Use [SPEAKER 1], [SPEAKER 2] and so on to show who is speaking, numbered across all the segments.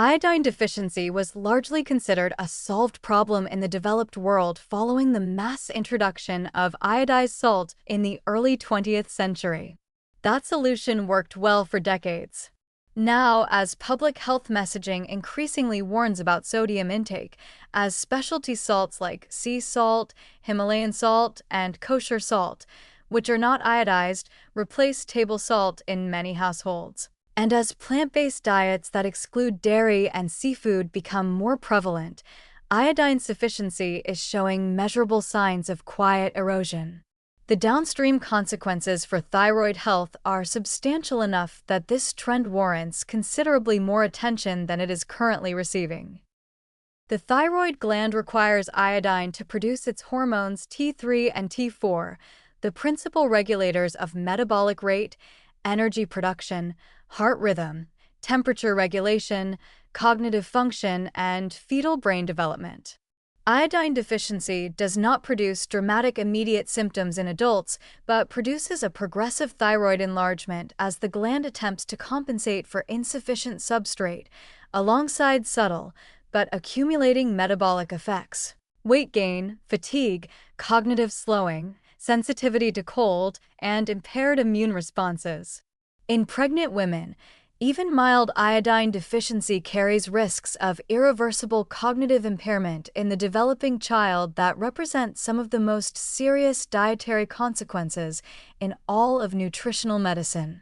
[SPEAKER 1] Iodine deficiency was largely considered a solved problem in the developed world following the mass introduction of iodized salt in the early 20th century. That solution worked well for decades. Now, as public health messaging increasingly warns about sodium intake, as specialty salts like sea salt, Himalayan salt, and kosher salt, which are not iodized, replace table salt in many households. And as plant-based diets that exclude dairy and seafood become more prevalent, iodine sufficiency is showing measurable signs of quiet erosion. The downstream consequences for thyroid health are substantial enough that this trend warrants considerably more attention than it is currently receiving. The thyroid gland requires iodine to produce its hormones T3 and T4, the principal regulators of metabolic rate, energy production, heart rhythm, temperature regulation, cognitive function, and fetal brain development. Iodine deficiency does not produce dramatic immediate symptoms in adults, but produces a progressive thyroid enlargement as the gland attempts to compensate for insufficient substrate, alongside subtle but accumulating metabolic effects. Weight gain, fatigue, cognitive slowing, sensitivity to cold, and impaired immune responses. In pregnant women, even mild iodine deficiency carries risks of irreversible cognitive impairment in the developing child that represent some of the most serious dietary consequences in all of nutritional medicine.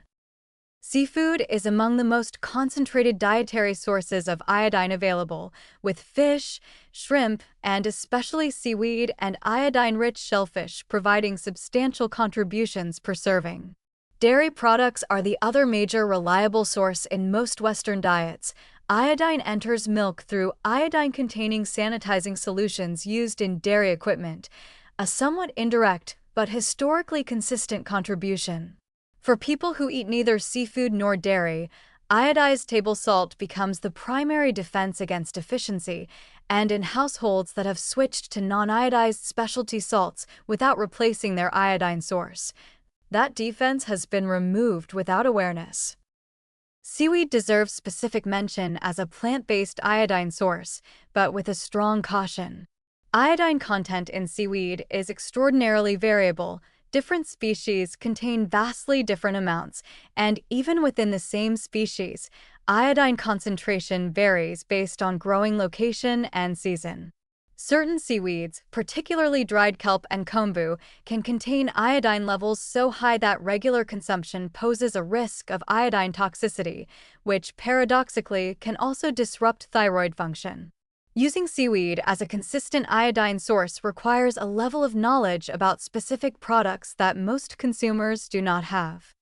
[SPEAKER 1] Seafood is among the most concentrated dietary sources of iodine available, with fish, shrimp, and especially seaweed and iodine-rich shellfish providing substantial contributions per serving. Dairy products are the other major reliable source in most Western diets. Iodine enters milk through iodine-containing sanitizing solutions used in dairy equipment, a somewhat indirect but historically consistent contribution. For people who eat neither seafood nor dairy, iodized table salt becomes the primary defense against deficiency, and in households that have switched to non-iodized specialty salts without replacing their iodine source, that defense has been removed without awareness. Seaweed deserves specific mention as a plant-based iodine source, but with a strong caution. Iodine content in seaweed is extraordinarily variable. Different species contain vastly different amounts, and even within the same species, iodine concentration varies based on growing location and season. Certain seaweeds, particularly dried kelp and kombu, can contain iodine levels so high that regular consumption poses a risk of iodine toxicity, which paradoxically can also disrupt thyroid function. Using seaweed as a consistent iodine source requires a level of knowledge about specific products that most consumers do not have.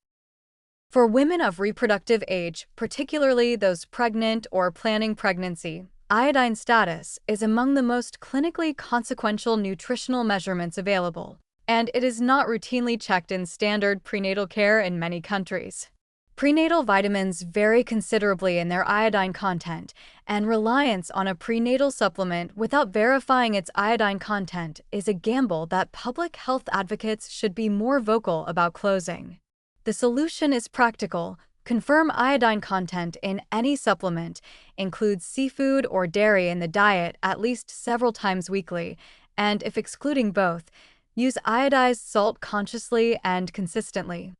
[SPEAKER 1] For women of reproductive age, particularly those pregnant or planning pregnancy, iodine status is among the most clinically consequential nutritional measurements available, and it is not routinely checked in standard prenatal care in many countries. Prenatal vitamins vary considerably in their iodine content, and reliance on a prenatal supplement without verifying its iodine content is a gamble that public health advocates should be more vocal about closing. The solution is practical. Confirm iodine content in any supplement, include seafood or dairy in the diet at least several times weekly, and if excluding both, use iodized salt consciously and consistently.